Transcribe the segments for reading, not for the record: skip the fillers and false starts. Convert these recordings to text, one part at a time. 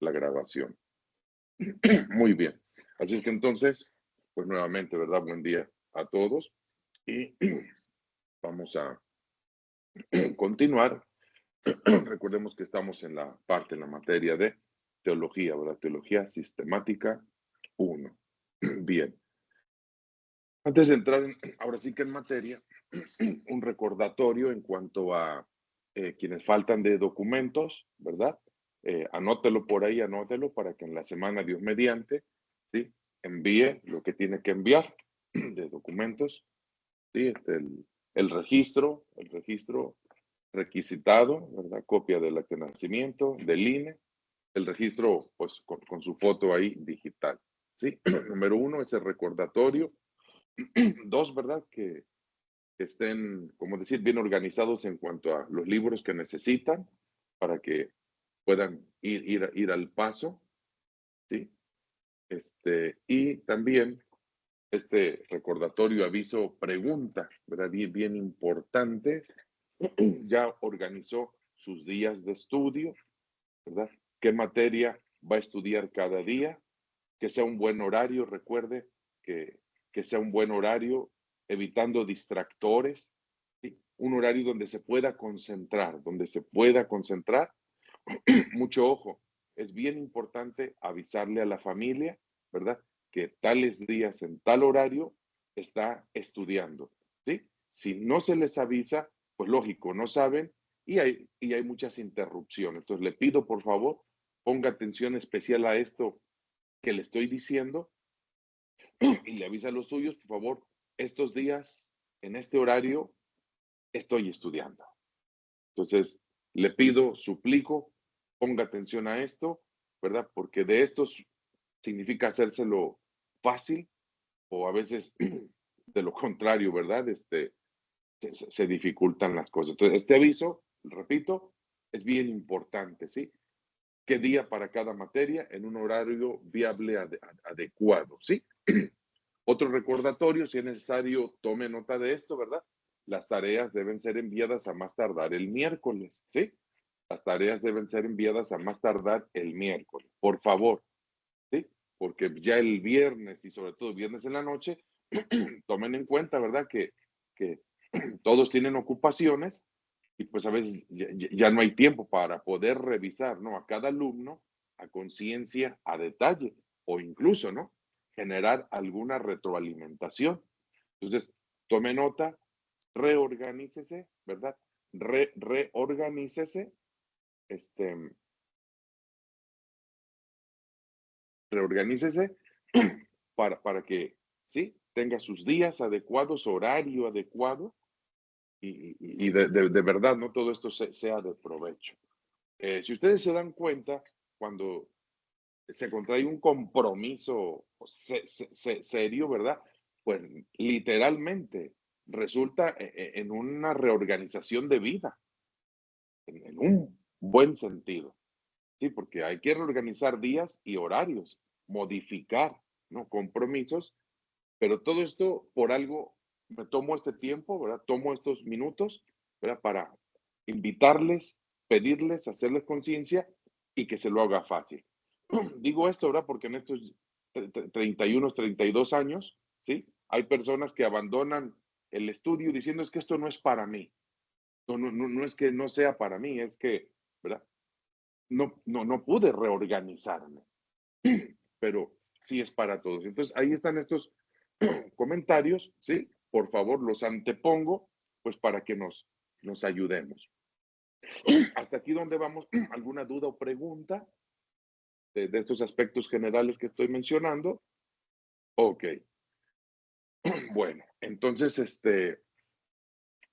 la grabación. Muy bien. Así es que entonces, pues nuevamente, ¿verdad? Buen día a todos y vamos a continuar. Recordemos que estamos en la materia de teología, ¿verdad? Teología sistemática 1. Bien. Antes de entrar ahora sí que en materia, un recordatorio en cuanto a quienes faltan de documentos, ¿verdad? Anótelo por ahí, anótelo para que en la semana, Dios mediante, ¿sí? Envíe lo que tiene que enviar de documentos, ¿sí? El registro requisitado, ¿verdad? Copia del acta de nacimiento, del INE, el registro, pues, con su foto ahí digital, ¿sí? Número 1, ese recordatorio. 2, ¿verdad? Que estén, como decir, bien organizados en cuanto a los libros que necesitan para que puedan ir al paso, ¿sí? Y también este recordatorio, aviso, pregunta, ¿verdad? Bien importante. Ya organizó sus días de estudio, ¿verdad? ¿Qué materia va a estudiar cada día? Que sea un buen horario, recuerde que sea un buen horario, evitando distractores, ¿sí? Un horario donde se pueda concentrar, Mucho ojo, es bien importante avisarle a la familia, ¿verdad? Que tales días en tal horario está estudiando, ¿sí? Si no se les avisa, pues lógico, no saben y hay muchas interrupciones. Entonces le pido, por favor, ponga atención especial a esto que le estoy diciendo y le avisa a los suyos, por favor, estos días, en este horario, estoy estudiando. Entonces, le pido, suplico, ponga atención a esto, ¿verdad? Porque de esto significa hacérselo fácil o a veces de lo contrario, ¿verdad? Se dificultan las cosas. Entonces, este aviso, repito, es bien importante, ¿sí? ¿Qué día para cada materia en un horario viable adecuado, ¿sí? Otro recordatorio, si es necesario, tome nota de esto, ¿verdad? Las tareas deben ser enviadas a más tardar el miércoles, ¿sí? Las tareas deben ser enviadas a más tardar el miércoles, por favor, ¿sí? Porque ya el viernes y sobre todo viernes en la noche, tomen en cuenta, ¿verdad? Que todos tienen ocupaciones y pues a veces ya no hay tiempo para poder revisar, ¿no? A cada alumno a conciencia, a detalle o incluso, ¿no? Generar alguna retroalimentación. Entonces, tome nota, reorganícese, ¿verdad? Reorganícese, este, reorganícese para que, ¿sí? Tenga sus días adecuados, horario adecuado y de verdad, ¿no? Todo esto sea de provecho. Si ustedes se dan cuenta, cuando se contrae un compromiso serio, ¿verdad? Pues literalmente resulta en una reorganización de vida, en un buen sentido, ¿sí? Porque hay que reorganizar días y horarios, modificar, ¿no? Compromisos, pero todo esto por algo, me tomo este tiempo, ¿verdad? Tomo estos minutos, ¿verdad? Para invitarles, pedirles, hacerles conciencia y que se lo haga fácil. Digo esto, ¿verdad? Porque en estos 31, 32 años, ¿sí? Hay personas que abandonan el estudio diciendo es que esto no es para mí. No es que no sea para mí, es que, ¿verdad? No pude reorganizarme, pero sí es para todos. Entonces, ahí están estos comentarios, ¿sí? Por favor, los antepongo, pues para que nos ayudemos. Hasta aquí donde vamos, ¿alguna duda o pregunta de estos aspectos generales que estoy mencionando? Ok, bueno, entonces,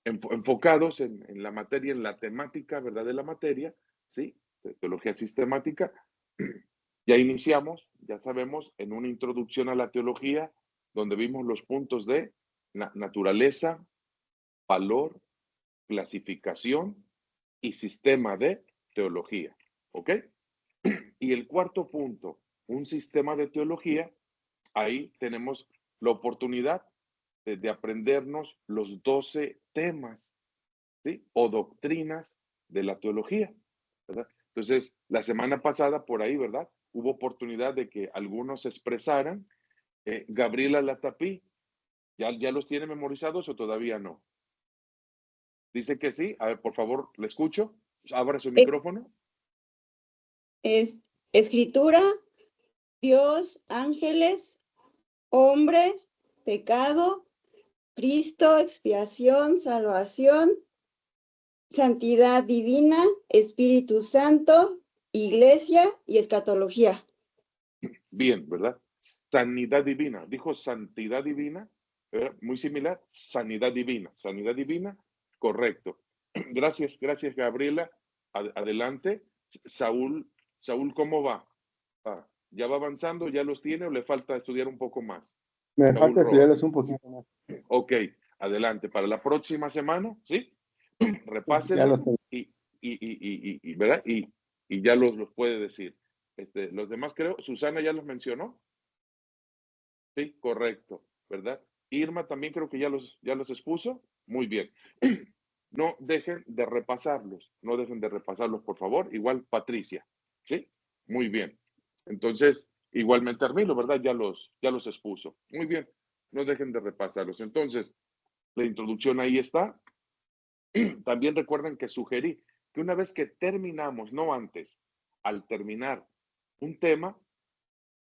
enfocados en la materia, en la temática, ¿verdad? De la materia, ¿sí? De teología sistemática. Ya iniciamos, ya sabemos, en una introducción a la teología, donde vimos los puntos de naturaleza, valor, clasificación y sistema de teología. ¿Ok? Y el cuarto punto, un sistema de teología, ahí tenemos la oportunidad de aprendernos los 12 temas, ¿sí? O doctrinas de la teología, ¿verdad? Entonces, Entonces, la semana pasada por ahí, ¿verdad? Hubo oportunidad de que algunos se expresaran. Gabriela Latapí, ¿ya los tiene memorizados o todavía no? Dice que sí. A ver, por favor, le escucho. Abra su micrófono. Es escritura, Dios, ángeles, hombre, pecado, Cristo, expiación, salvación, santidad divina, Espíritu Santo, iglesia y escatología. Bien, ¿verdad? Sanidad divina. Dijo santidad divina, ¿verdad? Muy similar. Sanidad divina, correcto. Gracias, Gabriela. Adelante. Saúl, ¿cómo va? ¿Ya va avanzando? ¿Ya los tiene o le falta estudiar un poco más? Me Saúl falta Roa. estudiarlos un poquito más. Ok, adelante. Para la próxima semana, ¿sí? Ya Repásenlo los tengo. ¿verdad? Y ya los puede decir. Los demás creo, Susana ya los mencionó. Sí, correcto, ¿verdad? Irma también creo que ya los expuso. Muy bien. No dejen de repasarlos, por favor. Igual Patricia, ¿sí? Muy bien. Entonces, igualmente Armilo, ¿verdad? Ya los expuso. Muy bien. No dejen de repasarlos. Entonces, la introducción ahí está. También recuerden que sugerí que una vez que terminamos, no antes, al terminar un tema,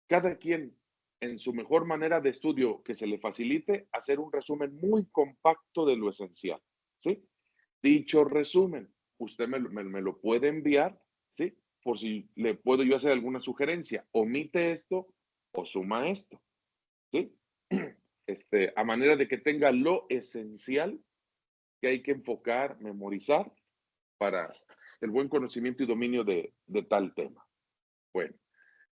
cada quien en su mejor manera de estudio que se le facilite, hacer un resumen muy compacto de lo esencial, ¿sí? Dicho resumen, usted me lo puede enviar, ¿sí? Por si le puedo yo hacer alguna sugerencia. Omite esto o suma esto, ¿sí? A manera de que tenga lo esencial que hay que enfocar, memorizar para el buen conocimiento y dominio de tal tema. Bueno,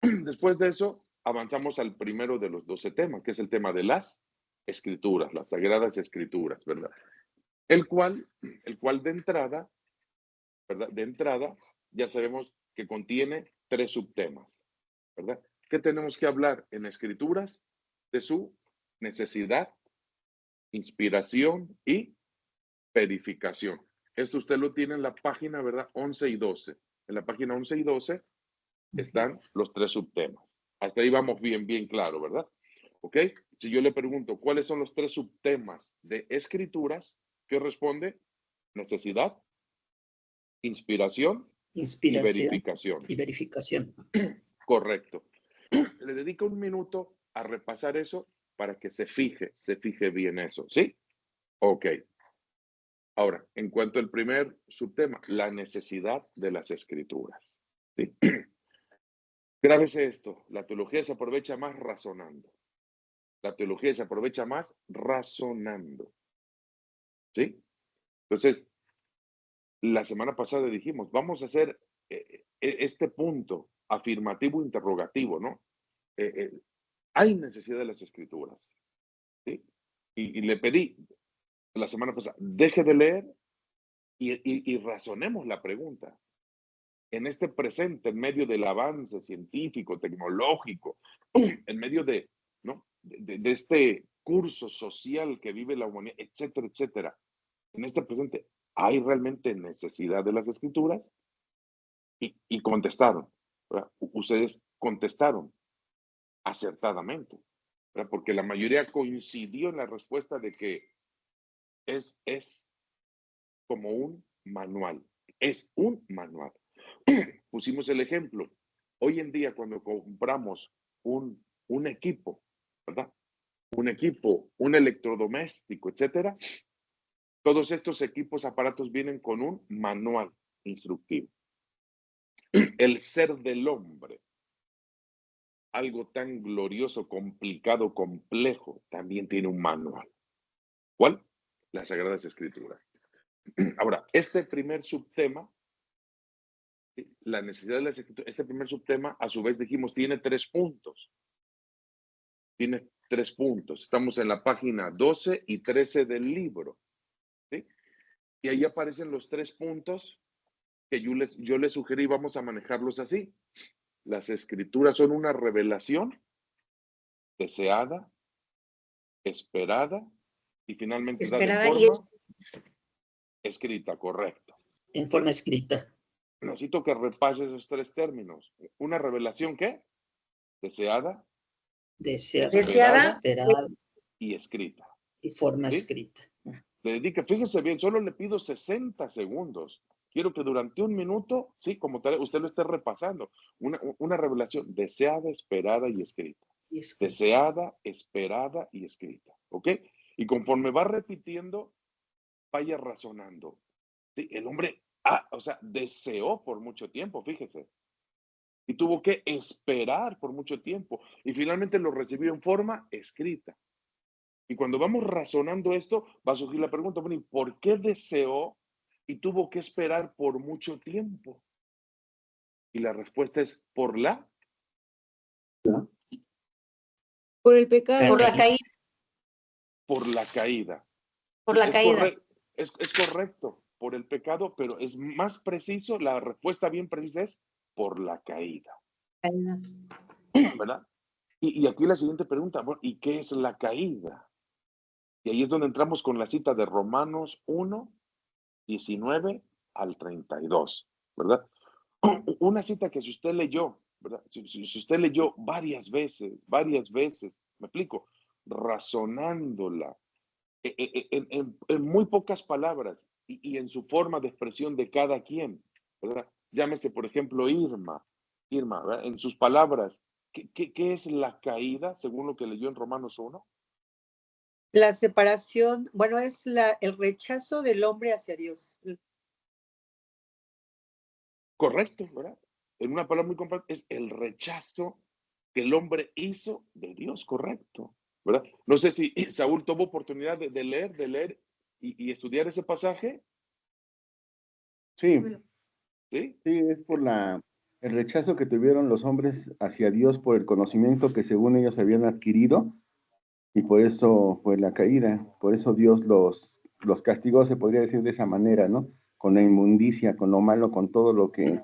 después de eso, avanzamos al primero de los 12 temas, que es el tema de las escrituras, las sagradas escrituras, ¿verdad? El cual de entrada, ¿verdad? De entrada, ya sabemos que contiene 3 subtemas, ¿verdad? ¿Qué tenemos que hablar en escrituras? De su necesidad, inspiración y verificación. Esto usted lo tiene en la página, ¿verdad? 11 y 12. En la página 11 y 12 están los 3 subtemas. Hasta ahí vamos bien claro, ¿verdad? ¿Ok? Si yo le pregunto, ¿cuáles son los 3 subtemas de escrituras? ¿Qué responde? Necesidad, inspiración y verificación. Y verificación. Correcto. Le dedico un minuto a repasar eso para que se fije bien eso, ¿sí? Ok. Ahora, en cuanto al primer subtema, la necesidad de las escrituras. ¿Sí? Grábese esto, la teología se aprovecha más razonando. La teología se aprovecha más razonando. ¿Sí? Entonces, la semana pasada dijimos, vamos a hacer este punto afirmativo interrogativo, ¿no? Hay necesidad de las escrituras. ¿Sí? Y le pedí la semana pasada, deje de leer y razonemos la pregunta. En este presente, en medio del avance científico, tecnológico, en medio de, ¿no? de este curso social que vive la humanidad, etcétera, etcétera. En este presente, ¿hay realmente necesidad de las escrituras? Y contestaron, ¿verdad? Ustedes contestaron acertadamente, ¿verdad? Porque la mayoría coincidió en la respuesta de que es como un manual, es un manual. Pusimos el ejemplo. Hoy en día, cuando compramos un equipo, ¿verdad? Un equipo, un electrodoméstico, etcétera, todos estos equipos, aparatos vienen con un manual instructivo. El ser del hombre, algo tan glorioso, complicado, complejo, también tiene un manual. ¿Cuál? Las Sagradas Escrituras. Ahora, este primer subtema, la necesidad de las escrituras, este primer subtema, a su vez dijimos, tiene 3 puntos. Tiene 3 puntos. Estamos en la página 12 y 13 del libro. ¿Sí? Y ahí aparecen los 3 puntos que yo les sugerí, vamos a manejarlos así. Las escrituras son una revelación deseada, esperada y finalmente dada en forma escrita, correcto. En forma escrita. necesito que repases esos tres términos. Una revelación, ¿qué? Deseada, Deseada, Deseada, esperada y escrita. y forma ¿Sí? escrita. Le dedica, fíjese bien, solo le pido 60 segundos. Quiero que durante un minuto, sí, como tal, usted lo esté repasando. Una revelación deseada, esperada y escrita. Y escrita. Deseada, esperada y escrita. ¿Ok? Y conforme va repitiendo, vaya razonando. Sí, el hombre, o sea, deseó por mucho tiempo, fíjese. Y tuvo que esperar por mucho tiempo. Y finalmente lo recibió en forma escrita. Y cuando vamos razonando esto, va a surgir la pregunta, bueno, ¿y por qué deseó y tuvo que esperar por mucho tiempo? Y la respuesta es por el pecado. Por la caída, por la caída. por Sí, la caída. es correcto, por el pecado, pero es más preciso, la respuesta bien precisa es por la caída, Caída. ¿verdad? Y aquí la siguiente pregunta, bueno, ¿y qué es la caída? Y ahí es donde entramos con la cita de Romanos 1, 19 al 32, ¿verdad? Una cita que si usted leyó, ¿verdad? Si usted leyó varias veces, me explico, razonándola, en muy pocas palabras y en su forma de expresión de cada quien, ¿verdad? Llámese, por ejemplo, Irma, ¿verdad? En sus palabras, ¿qué es la caída según lo que leyó en Romanos 1? La separación, bueno, es el rechazo del hombre hacia Dios. Correcto, ¿verdad? En una palabra muy completa, es el rechazo que el hombre hizo de Dios, correcto, ¿verdad? No sé si Saúl tuvo oportunidad de leer y estudiar ese pasaje, Sí, ¿sí? sí, es por el rechazo que tuvieron los hombres hacia Dios por el conocimiento que según ellos habían adquirido, y por eso fue la caída, por eso Dios los castigó, se podría decir de esa manera, ¿no? Con la inmundicia, con lo malo, con todo lo que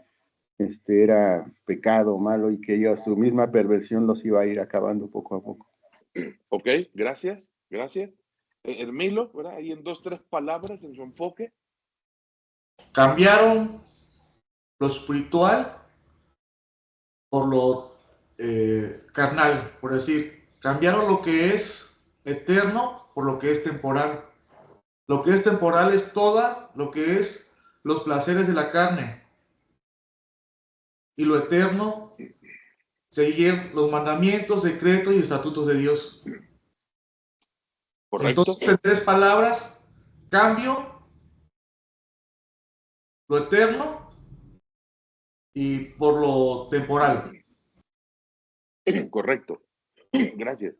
era pecado, malo, y que ellos, su misma perversión los iba a ir acabando poco a poco. Ok, gracias. Hermilo, ¿verdad? Ahí en 2, 3 palabras en su enfoque. Cambiaron lo espiritual por lo carnal, por decir, cambiaron lo que es eterno por lo que es temporal. Lo que es temporal es toda lo que es los placeres de la carne. Y lo eterno, seguir los mandamientos, decretos y estatutos de Dios. Correcto. Entonces, en 3 palabras, cambio, lo eterno y por lo temporal. Correcto. Gracias.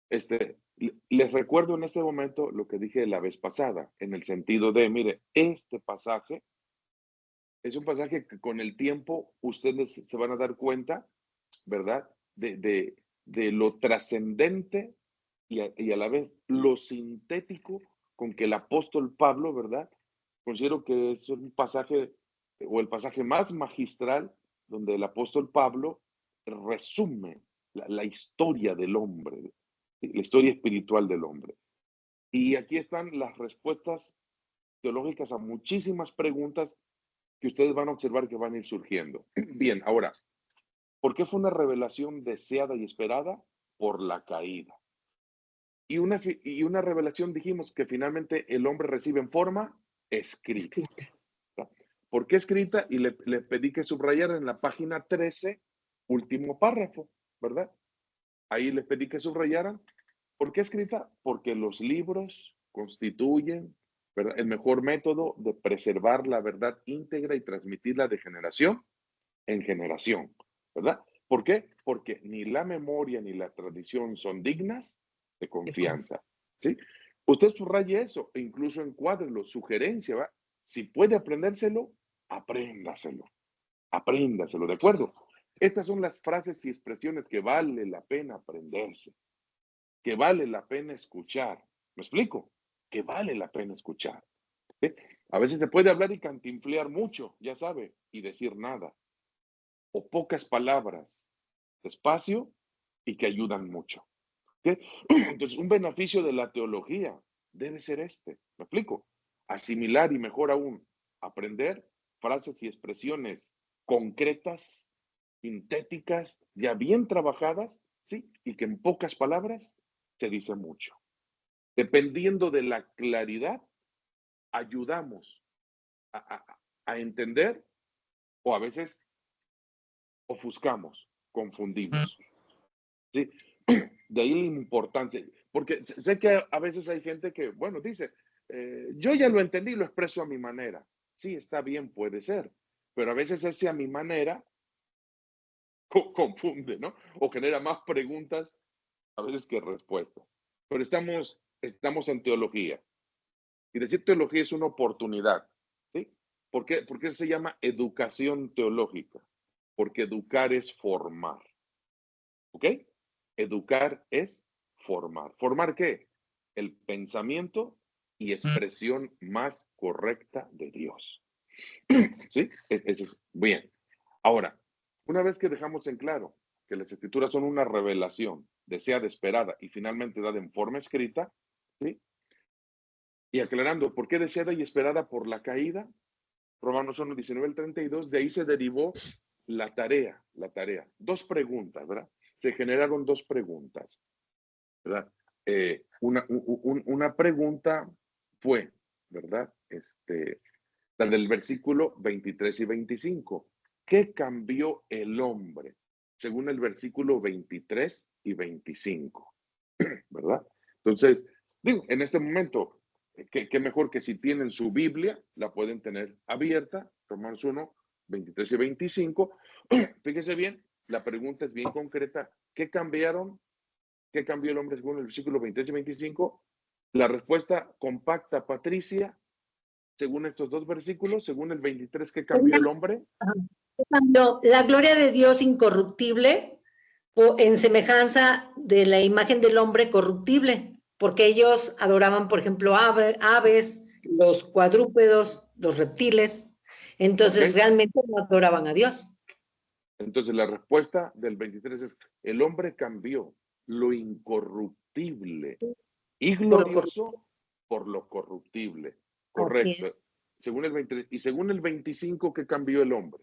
Les recuerdo en este momento lo que dije la vez pasada, en el sentido de, mire, este pasaje es un pasaje que con el tiempo ustedes se van a dar cuenta, ¿verdad? De lo trascendente y a la vez lo sintético con que el apóstol Pablo, ¿verdad? Considero que es un pasaje o el pasaje más magistral donde el apóstol Pablo resume la historia del hombre, la historia espiritual del hombre. Y aquí están las respuestas teológicas a muchísimas preguntas que ustedes van a observar que van a ir surgiendo. Bien, ahora, ¿por qué fue una revelación deseada y esperada? Por la caída. Y una revelación dijimos que finalmente el hombre recibe en forma escrita. ¿Por qué escrita? Y le pedí que subrayara en la página 13, último párrafo, ¿verdad? Ahí les pedí que subrayaran. ¿Por qué escrita? Porque los libros constituyen, ¿verdad?, el mejor método de preservar la verdad íntegra y transmitirla de generación en generación, ¿verdad? ¿Por qué? Porque ni la memoria ni la tradición son dignas de confianza, ¿sí? Usted subraye eso e incluso encuádrelo, sugerencia, ¿va? Si puede aprendérselo, apréndaselo, ¿de acuerdo? Estas son las frases y expresiones que vale la pena aprenderse, que vale la pena escuchar. ¿Me explico? Que vale la pena escuchar. ¿Sí? A veces se puede hablar y cantinflear mucho, ya sabe, y decir nada. O pocas palabras, despacio y que ayudan mucho. ¿Sí? Entonces, un beneficio de la teología debe ser este. ¿Me explico? Asimilar y mejor aún, aprender frases y expresiones concretas, sintéticas, ya bien trabajadas, ¿sí? Y que en pocas palabras se dice mucho. Dependiendo de la claridad, ayudamos a entender o a veces ofuscamos, confundimos, ¿sí? De ahí la importancia, porque sé que a veces hay gente que, bueno, dice, yo ya lo entendí, lo expreso a mi manera. Sí, está bien, puede ser, pero a veces ese a mi manera confunde, ¿no? O genera más preguntas a veces que respuestas. Pero estamos en teología. Y decir teología es una oportunidad, ¿sí? ¿Por qué? Porque se llama educación teológica. Porque educar es formar, ¿ok? Educar es formar. ¿Formar qué? El pensamiento y expresión más correcta de Dios. ¿Sí? Eso es bien. Ahora, una vez que dejamos en claro que las escrituras son una revelación deseada, esperada y finalmente dada en forma escrita, ¿sí? Y aclarando por qué deseada y esperada por la caída, Romanos 1, 19 al 32, de ahí se derivó la tarea. Dos preguntas, ¿verdad? Se generaron dos preguntas, ¿verdad? Una pregunta fue, ¿verdad? La del versículo 23 y 25. ¿Qué cambió el hombre? Según el versículo 23 y 25, ¿verdad? Entonces, digo, en este momento, qué mejor que si tienen su Biblia, la pueden tener abierta, Romanos 1, 23 y 25. Fíjese bien, la pregunta es bien concreta. ¿Qué cambiaron? ¿Qué cambió el hombre según el versículo 23 y 25? La respuesta compacta, Patricia, según estos dos versículos, según el 23, ¿qué cambió el hombre? Cuando la gloria de Dios incorruptible en semejanza de la imagen del hombre corruptible, porque ellos adoraban, por ejemplo, aves, los cuadrúpedos, los reptiles, entonces Okay. realmente no adoraban a Dios. Entonces la respuesta del 23 es, el hombre cambió lo incorruptible y glorioso por lo corruptible. Correcto. Según el 23, y según el 25, ¿qué cambió el hombre?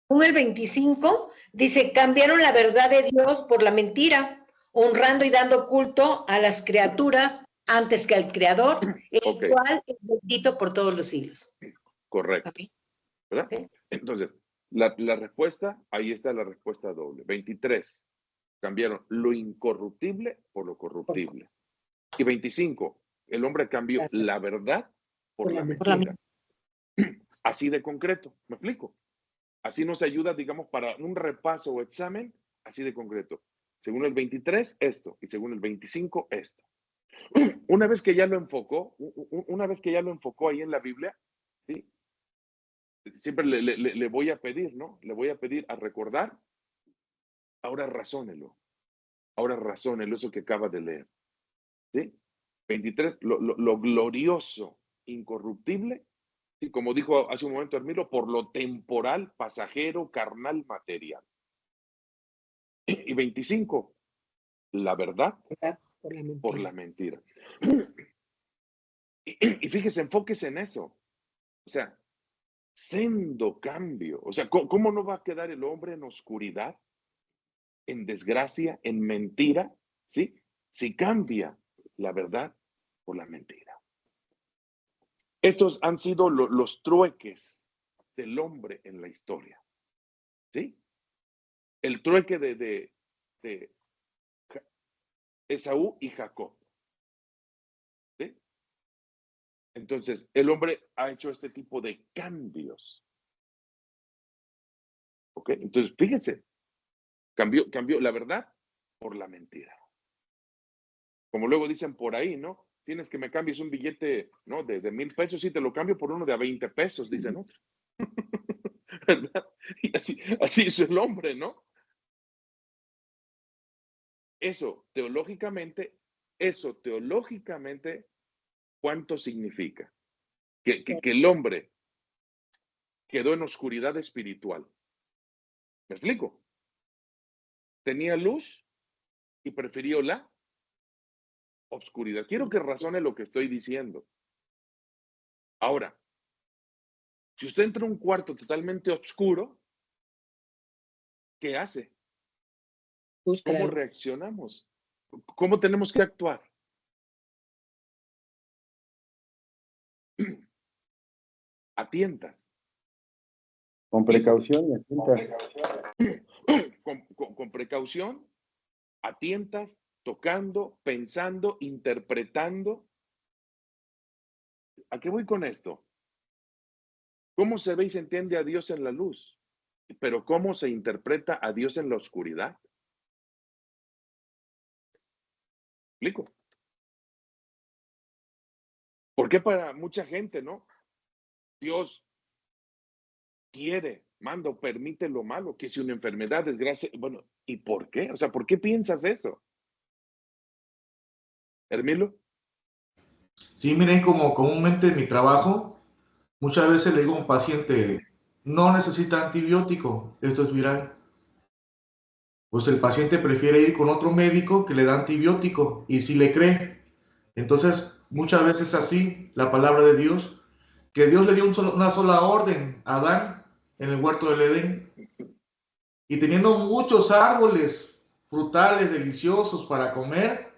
Según el 25, dice, cambiaron la verdad de Dios por la mentira, honrando y dando culto a las criaturas antes que al Creador, el cual es bendito por todos los siglos. Correcto. Okay. ¿Verdad? Sí. Entonces, la respuesta, ahí está la respuesta doble. 23, cambiaron lo incorruptible por lo corruptible. Y 25, el hombre cambió la verdad por la mentira. Así de concreto, ¿me explico? Así nos ayuda, digamos, para un repaso o examen, así de concreto. Según el 23, esto, y según el 25, esto. Una vez que ya lo enfocó, ahí en la Biblia, ¿sí? Siempre le voy a pedir, ¿no? Le voy a pedir a recordar, ahora razónelo eso que acaba de leer, ¿sí? 23, lo glorioso, incorruptible, y como dijo hace un momento Hermilo, por lo temporal, pasajero, carnal, material. Y 25, la verdad por la mentira. Y fíjese, enfóquese en eso. O sea, sendo cambio. O sea, ¿cómo no va a quedar el hombre en oscuridad, en desgracia, en mentira? ¿Sí? Si cambia la verdad por la mentira. Estos han sido los trueques del hombre en la historia. ¿Sí? El trueque de Esaú y Jacob. ¿Sí? Entonces, el hombre ha hecho este tipo de cambios. ¿Ok? Entonces, fíjense, cambió la verdad por la mentira. Como luego dicen por ahí, ¿no? Tienes que me cambies un billete, ¿no? De 1,000 pesos y te lo cambio por uno de a 20 pesos, dicen otros. ¿Verdad? Y así es el hombre, ¿no? Eso teológicamente, ¿cuánto significa? Que el hombre quedó en oscuridad espiritual. ¿Me explico? Tenía luz y prefirió la oscuridad. Quiero que razone lo que estoy diciendo. Ahora, Si usted entra a un cuarto totalmente oscuro, ¿qué hace? Busca la ¿Cómo luz. reaccionamos? ¿Cómo tenemos que actuar? A tientas. Con precaución y atenta. Con precaución, a tientas, tocando, pensando, interpretando. ¿A qué voy con esto? ¿Cómo se ve y se entiende a Dios en la luz? Pero ¿cómo se interpreta a Dios en la oscuridad? ¿Explico? Porque para mucha gente, ¿no? Dios quiere, manda o permite lo malo, que si una enfermedad, desgracia, bueno, ¿y por qué? O sea, ¿por qué piensas eso? Hermilo. Sí, miren, como comúnmente en mi trabajo, muchas veces le digo a un paciente, no necesita antibiótico, esto es viral. Pues el paciente prefiere ir con otro médico que le da antibiótico y si le cree. Entonces, muchas veces así, la palabra de Dios, que Dios le dio una sola orden a Adán en el huerto del Edén. Y teniendo muchos árboles frutales deliciosos para comer,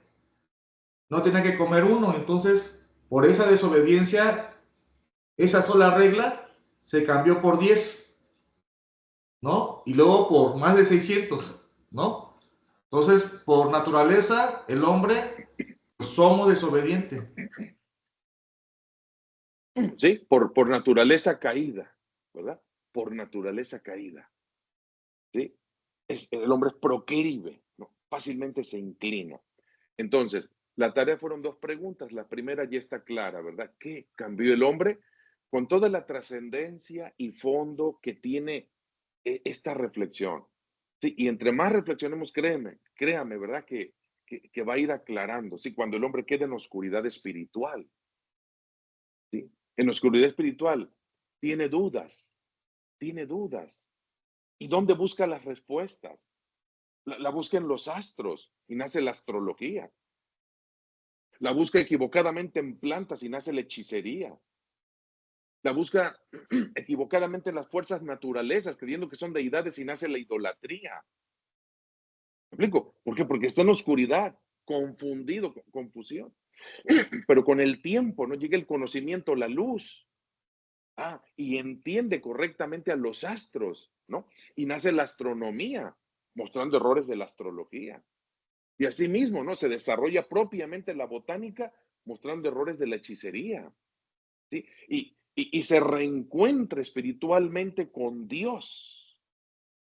no tenía que comer uno. Entonces, por esa desobediencia, esa sola regla se cambió por 10, ¿no? Y luego por más de 600, ¿no? Entonces, por naturaleza, el hombre, pues, somos desobedientes. Sí, por naturaleza caída, ¿verdad? Por naturaleza caída, ¿sí? El hombre es proclive, ¿no? Fácilmente se inclina. Entonces, la tarea fueron dos preguntas. La primera ya está clara, ¿verdad? ¿Qué cambió el hombre? Con toda la trascendencia y fondo que tiene esta reflexión. Sí, y entre más reflexionemos, créame, ¿verdad? Que va a ir aclarando, ¿sí? Cuando el hombre queda en oscuridad espiritual, ¿sí? En oscuridad espiritual, tiene dudas, tiene dudas. ¿Y dónde busca las respuestas? La busca en los astros y nace la astrología. La busca equivocadamente en plantas y nace la hechicería. La busca equivocadamente en las fuerzas naturalezas, creyendo que son deidades y nace la idolatría. ¿Me explico? ¿Por qué? Porque está en oscuridad, confundido, confusión. Pero con el tiempo no llega el conocimiento, la luz. Y entiende correctamente a los astros, ¿no? Y nace la astronomía, mostrando errores de la astrología. Y asimismo, ¿no? Se desarrolla propiamente la botánica, mostrando errores de la hechicería, ¿sí? Y se reencuentra espiritualmente con Dios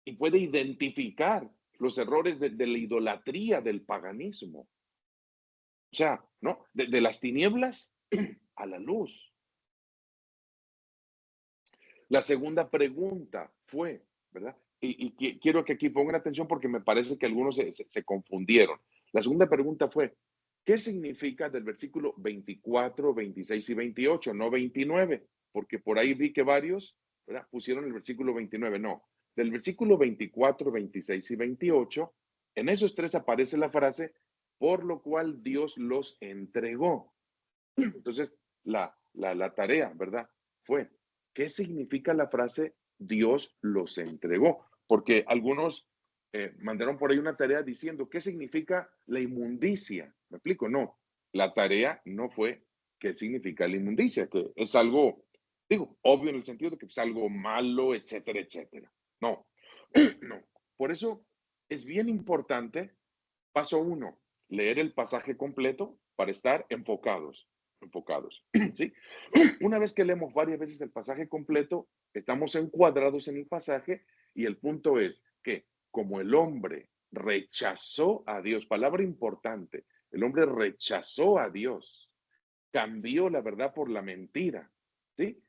y puede identificar los errores de la idolatría, del paganismo. O sea, ¿no? De las tinieblas a la luz. La segunda pregunta fue, ¿verdad? Y quiero que aquí pongan atención porque me parece que algunos se confundieron. La segunda pregunta fue, ¿qué significa del versículo 24, 26 y 28, no 29? Porque por ahí vi que varios, ¿verdad? Pusieron el versículo 29. No, del versículo 24, 26 y 28, en esos tres aparece la frase, por lo cual Dios los entregó. Entonces, la tarea, ¿verdad? Fue, ¿qué significa la frase Dios los entregó? Porque algunos mandaron por ahí una tarea diciendo, ¿qué significa la inmundicia? ¿Me explico? No, la tarea no fue qué significa la inmundicia, que es algo, digo, obvio en el sentido de que es algo malo, etcétera, etcétera. No, no. Por eso es bien importante, paso uno, leer el pasaje completo para estar enfocados. ¿Sí? Una vez que leemos varias veces el pasaje completo, estamos encuadrados en el pasaje y el punto es que como el hombre rechazó a Dios, palabra importante, el hombre rechazó a Dios, cambió la verdad por la mentira, ¿sí?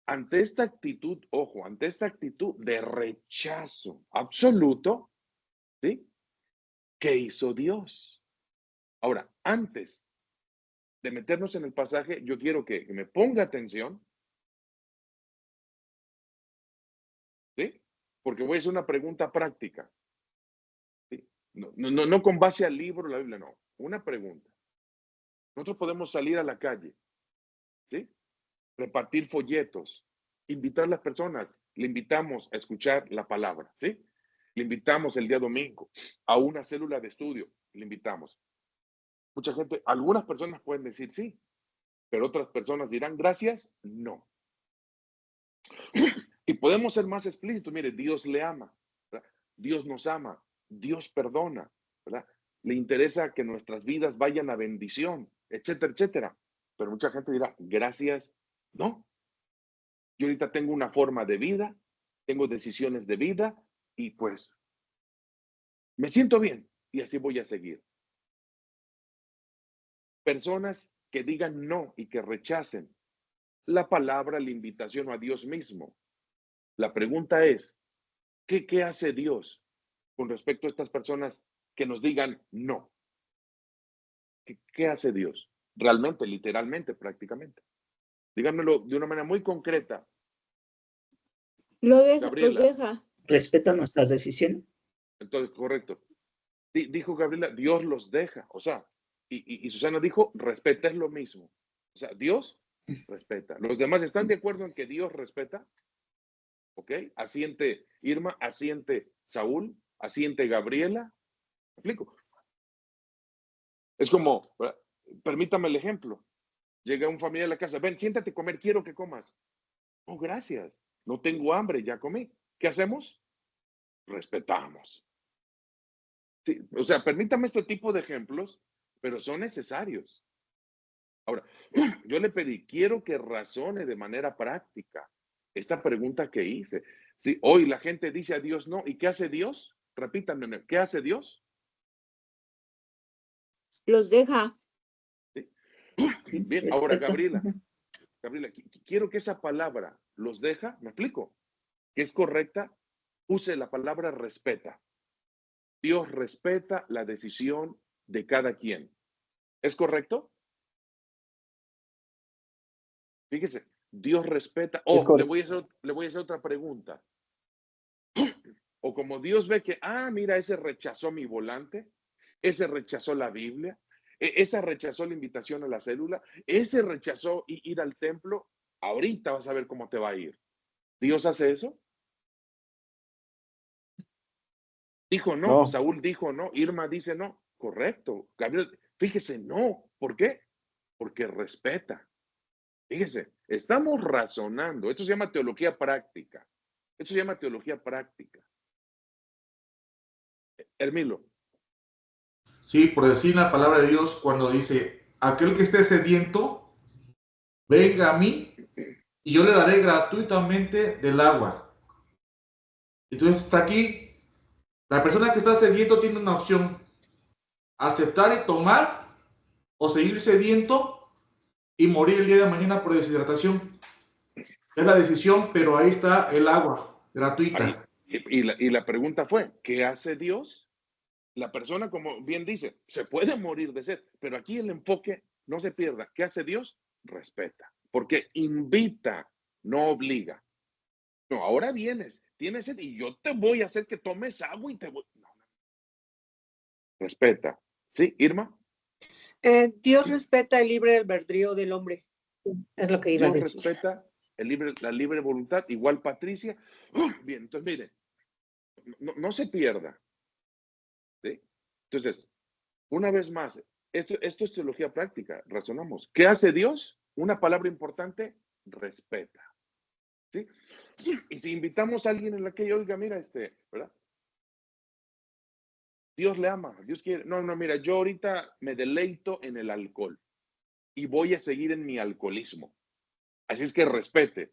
Ante esta actitud, ojo, ante esta actitud de rechazo absoluto, ¿sí? ¿Qué hizo Dios? Ahora, antes de meternos en el pasaje, yo quiero que me ponga atención, ¿sí? Porque voy a hacer una pregunta práctica, ¿sí? No con base al libro, la Biblia, no. Una pregunta. Nosotros podemos salir a la calle, ¿sí? Repartir folletos, invitar a las personas, le invitamos a escuchar la palabra, ¿sí? Le invitamos el día domingo a una célula de estudio, le invitamos. Mucha gente, algunas personas pueden decir sí, pero otras personas dirán gracias, no. Y podemos ser más explícitos, mire, Dios le ama, ¿verdad? Dios nos ama, Dios perdona, ¿verdad? Le interesa que nuestras vidas vayan a bendición, etcétera, etcétera. Pero mucha gente dirá, gracias, no. Yo ahorita tengo una forma de vida, tengo decisiones de vida y pues me siento bien y así voy a seguir. Personas que digan no y que rechacen la palabra, la invitación a Dios mismo. La pregunta es, ¿qué hace Dios con respecto a estas personas que nos digan no? ¿Qué hace Dios? Realmente, literalmente, prácticamente. Díganmelo de una manera muy concreta. Los Gabriela. deja. Respeta nuestras decisiones. Entonces, correcto. Dijo Gabriela, Dios los deja. O sea, y Susana dijo, respeta, es lo mismo. O sea, Dios respeta. ¿Los demás están de acuerdo en que Dios respeta? ¿Ok? Asiente Irma, asiente Saúl, asiente Gabriela. ¿Me explico? Es como, permítame el ejemplo. Llega un familiar a la casa, ven, siéntate a comer, quiero que comas. Oh, gracias. No tengo hambre, ya comí. ¿Qué hacemos? Respetamos. Sí, o sea, permítame este tipo de ejemplos, pero son necesarios. Ahora, yo le pedí, quiero que razone de manera práctica esta pregunta que hice. Sí, hoy la gente dice a Dios no, ¿y qué hace Dios? Repítanme, ¿qué hace Dios? Los deja. ¿Sí? Bien, ahora Gabriela, quiero que esa palabra los deja, ¿me explico? Que es correcta, use la palabra respeta. Dios respeta la decisión de cada quien. ¿Es correcto? Fíjese, Dios respeta. Oh, le voy a hacer otra pregunta. O como Dios ve que, mira, ese rechazó mi volante, ese rechazó la Biblia, ese rechazó la invitación a la célula, ese rechazó ir al templo, ahorita vas a ver cómo te va a ir. ¿Dios hace eso? Dijo no, Saúl dijo no, Irma dice no, correcto. Gabriel, fíjese, no. ¿Por qué? Porque respeta. Fíjese, estamos razonando. Esto se llama teología práctica. Esto se llama teología práctica. Hermilo. Sí, por decir la palabra de Dios cuando dice, aquel que esté sediento, venga a mí y yo le daré gratuitamente del agua. Entonces está aquí, la persona que está sediento tiene una opción, aceptar y tomar o seguir sediento y morir el día de mañana por deshidratación. Es la decisión, pero ahí está el agua gratuita. Y la pregunta fue, ¿qué hace Dios? La persona, como bien dice, se puede morir de sed, pero aquí el enfoque no se pierda. ¿Qué hace Dios? Respeta, porque invita, no obliga. No, ahora vienes, tienes sed y yo te voy a hacer que tomes agua y te voy. No. Respeta. ¿Sí, Irma? Dios respeta el libre albedrío del hombre. Es lo que iba a Dios decir. respeta la libre voluntad, igual Patricia. Bien, entonces mire, no se pierda. ¿Sí? Entonces, una vez más, esto es teología práctica, razonamos. ¿Qué hace Dios? Una palabra importante, respeta. ¿Sí? Y si invitamos a alguien en la que oiga, mira, ¿verdad? Dios le ama, Dios quiere. No, mira, yo ahorita me deleito en el alcohol y voy a seguir en mi alcoholismo. Así es que respete.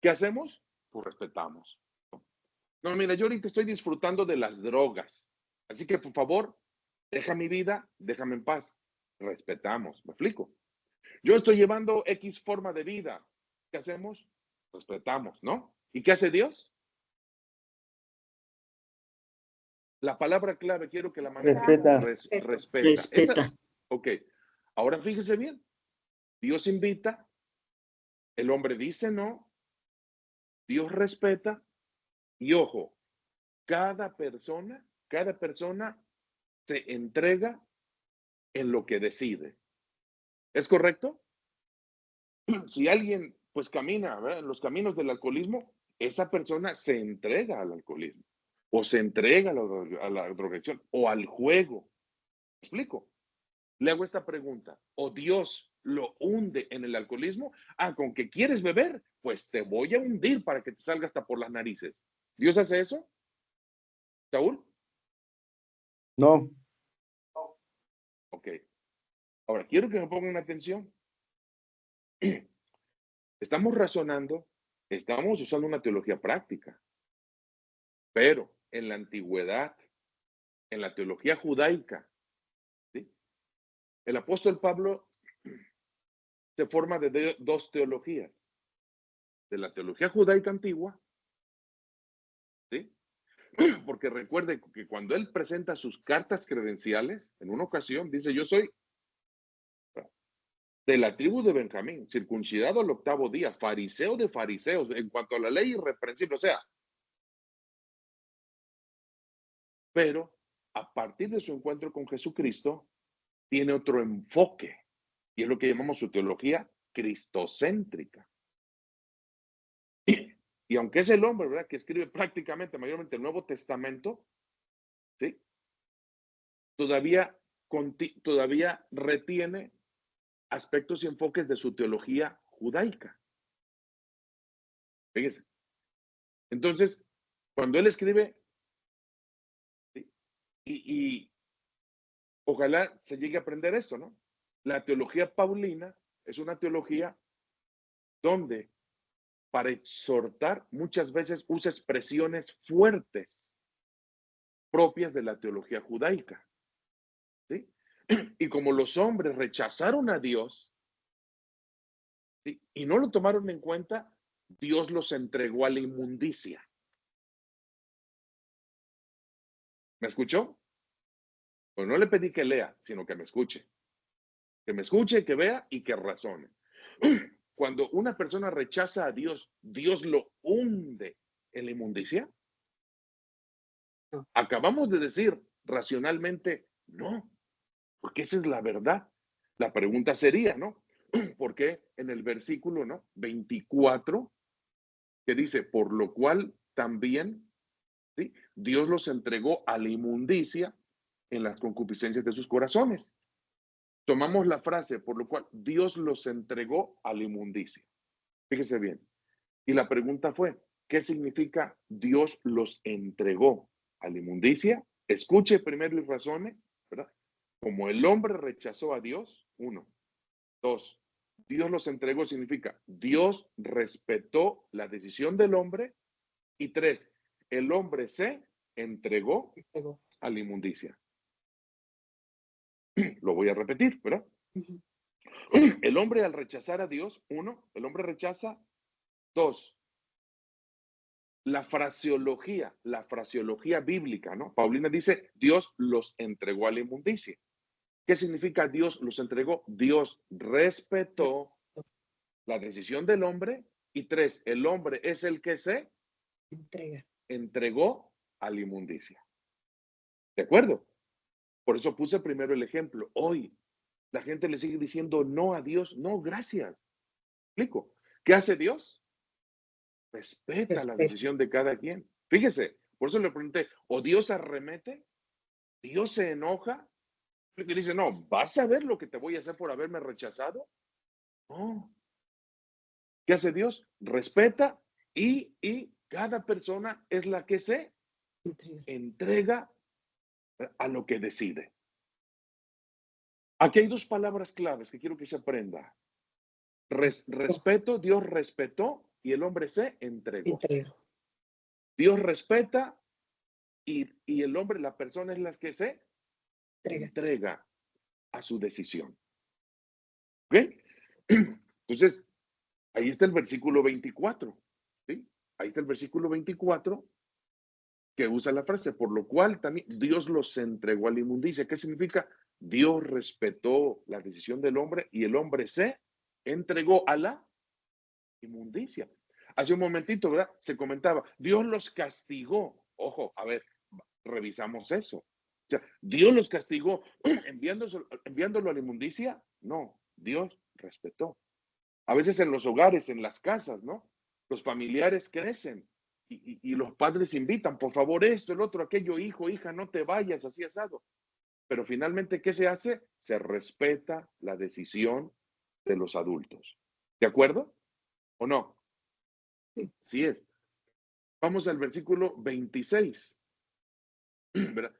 ¿Qué hacemos? Pues respetamos. No, mira, yo ahorita estoy disfrutando de las drogas. Así que, por favor, deja mi vida, déjame en paz. Respetamos, ¿me explico? Yo estoy llevando X forma de vida. ¿Qué hacemos? Respetamos, ¿no? ¿Y qué hace Dios? La palabra clave, quiero que la manejen. Respeta. Respeta. Ok. Ahora fíjese bien. Dios invita, el hombre dice no, Dios respeta y ojo, cada persona se entrega en lo que decide. ¿Es correcto? Si alguien pues camina, ¿verdad? En los caminos del alcoholismo, esa persona se entrega al alcoholismo, o se entrega a la drogadicción, o al juego. ¿Me explico? Le hago esta pregunta, ¿o Dios lo hunde en el alcoholismo? Ah, ¿con que quieres beber? Pues te voy a hundir para que te salga hasta por las narices. ¿Dios hace eso? ¿Saúl? No, Ok. Ahora, quiero que me pongan atención. Estamos razonando, estamos usando una teología práctica, pero en la antigüedad, en la teología judaica, ¿sí? El apóstol Pablo se forma de dos teologías, de la teología judaica antigua, ¿sí? Porque recuerde que cuando él presenta sus cartas credenciales, en una ocasión dice, yo soy de la tribu de Benjamín, circuncidado al 8º día, fariseo de fariseos, en cuanto a la ley irreprensible, o sea, pero a partir de su encuentro con Jesucristo, tiene otro enfoque, y es lo que llamamos su teología cristocéntrica. Y aunque es el hombre, ¿verdad?, que escribe prácticamente, mayormente el Nuevo Testamento, ¿sí?, todavía retiene aspectos y enfoques de su teología judaica. Fíjese. Entonces, cuando él escribe, ¿sí?, y ojalá se llegue a aprender esto, ¿no? La teología paulina es una teología donde para exhortar muchas veces usa expresiones fuertes propias de la teología judaica, ¿sí? Y como los hombres rechazaron a Dios, ¿sí?, y no lo tomaron en cuenta, Dios los entregó a la inmundicia. ¿Me escuchó? Pues no le pedí que lea, sino que me escuche. Que me escuche, que vea y que razone. Cuando una persona rechaza a Dios, ¿Dios lo hunde en la inmundicia? Acabamos de decir racionalmente, no, porque esa es la verdad. La pregunta sería, ¿no? ¿Por qué en el versículo, ¿no?, 24, que dice, por lo cual también, ¿sí?, Dios los entregó a la inmundicia en las concupiscencias de sus corazones? Tomamos la frase, por lo cual Dios los entregó a la inmundicia. Fíjese bien. Y la pregunta fue, ¿qué significa Dios los entregó a la inmundicia? Escuche primero y razone, ¿verdad? Como el hombre rechazó a Dios, 1. 2, Dios los entregó significa Dios respetó la decisión del hombre. Y 3, el hombre se entregó a la inmundicia. Lo voy a repetir, ¿verdad? El hombre al rechazar a Dios, 1, el hombre rechaza. 2, la fraseología bíblica, ¿no? Paulina dice, Dios los entregó a la inmundicia. ¿Qué significa Dios los entregó? Dios respetó la decisión del hombre. Y 3, el hombre es el que se entregó a la inmundicia. ¿De acuerdo? Por eso puse primero el ejemplo. Hoy la gente le sigue diciendo no a Dios. No, gracias. ¿Explico? ¿Qué hace Dios? Respeta la decisión de cada quien. Fíjese, por eso le pregunté, ¿o Dios arremete? ¿Dios se enoja? Que dice, no, ¿vas a ver lo que te voy a hacer por haberme rechazado? No. ¿Qué hace Dios? Respeta y cada persona es la que se entrega a lo que decide. Aquí hay dos palabras claves que quiero que se aprenda. Respeto, Dios respetó y el hombre se entregó. Dios respeta y el hombre, la persona es la que se entrega a su decisión. ¿Ok? Entonces, ahí está el versículo 24. ¿Sí? Ahí está el versículo 24 que usa la frase, por lo cual también Dios los entregó a la inmundicia. ¿Qué significa? Dios respetó la decisión del hombre y el hombre se entregó a la inmundicia. Hace un momentito, ¿verdad? Se comentaba, Dios los castigó. Ojo, a ver, revisamos eso. O sea, ¿Dios los castigó enviándolo a la inmundicia? No, Dios respetó. A veces en los hogares, en las casas, ¿no? Los familiares crecen y los padres invitan, por favor, esto, el otro, aquello, hijo, hija, no te vayas, así asado. Pero finalmente, ¿qué se hace? Se respeta la decisión de los adultos. ¿De acuerdo? ¿O no? Sí, sí es. Vamos al versículo 26. ¿Verdad?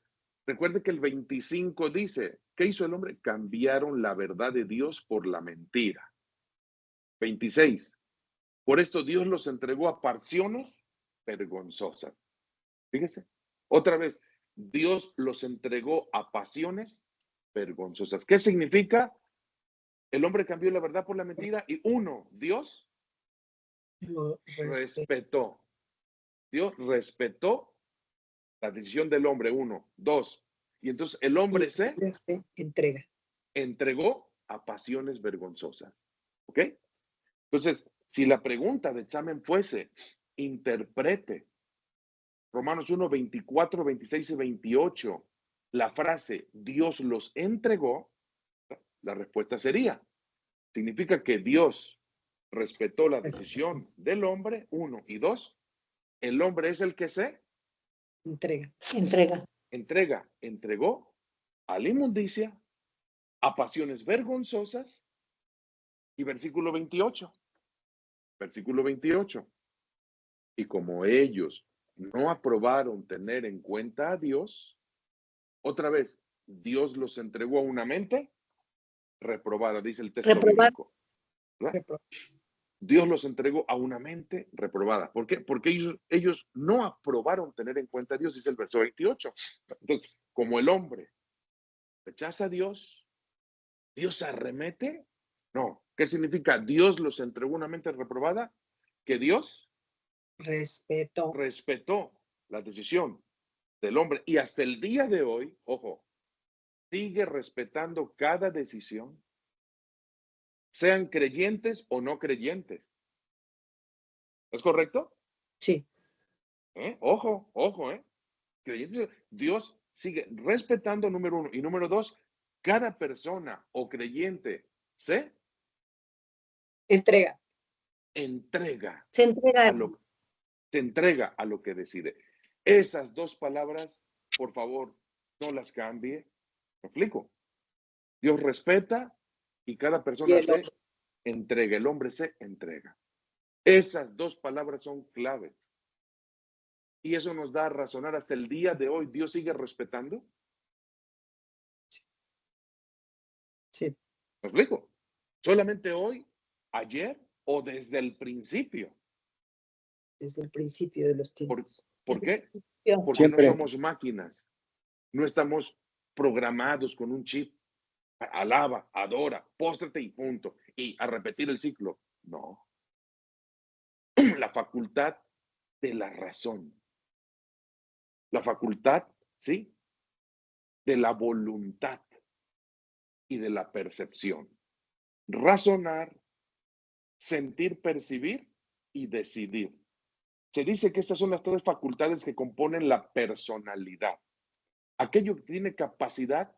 Recuerde que el 25 dice, ¿qué hizo el hombre? Cambiaron la verdad de Dios por la mentira. 26. Por esto Dios los entregó a pasiones vergonzosas. Fíjese. Otra vez, Dios los entregó a pasiones vergonzosas. ¿Qué significa? El hombre cambió la verdad por la mentira y Dios Lo respetó. Dios respetó la decisión del hombre, 2. Y entonces el hombre se entrega. entregó a pasiones vergonzosas. ¿Ok? Entonces, si la pregunta de examen fuese, interprete Romanos 1, 24, 26 y 28, la frase Dios los entregó, la respuesta sería, significa que Dios respetó la decisión del hombre, 1, y 2, el hombre es el que se entregó a la inmundicia, a pasiones vergonzosas, y versículo 28, y como ellos no aprobaron tener en cuenta a Dios, otra vez, Dios los entregó a una mente reprobada, dice el texto bíblico. Dios los entregó a una mente reprobada. ¿Por qué? Porque ellos no aprobaron tener en cuenta a Dios, dice el verso 28. Entonces, como el hombre rechaza a Dios, ¿Dios arremete? No. ¿Qué significa? Dios los entregó a una mente reprobada, que Dios respetó la decisión del hombre. Y hasta el día de hoy, ojo, sigue respetando cada decisión, sean creyentes o no creyentes. ¿Es correcto? Sí. Ojo, creyentes. Dios sigue respetando, número 1. Y número 2, cada persona o creyente se entrega a lo que decide. Esas dos palabras, por favor, no las cambie. ¿Me explico? Dios respeta y cada persona se entrega. El hombre se entrega. Esas dos palabras son claves. Y eso nos da a razonar hasta el día de hoy. ¿Dios sigue respetando? Sí. ¿Me explico? Solamente hoy, ayer o desde el principio. Desde el principio de los tiempos. ¿Por qué? Porque Siempre. no somos máquinas. No estamos programados con un chip. Alaba, adora, póstrate y punto. Y a repetir el ciclo. No. La facultad de la razón. La facultad, ¿sí? De la voluntad y de la percepción. Razonar, sentir, percibir y decidir. Se dice que estas son las tres facultades que componen la personalidad. Aquello que tiene capacidad,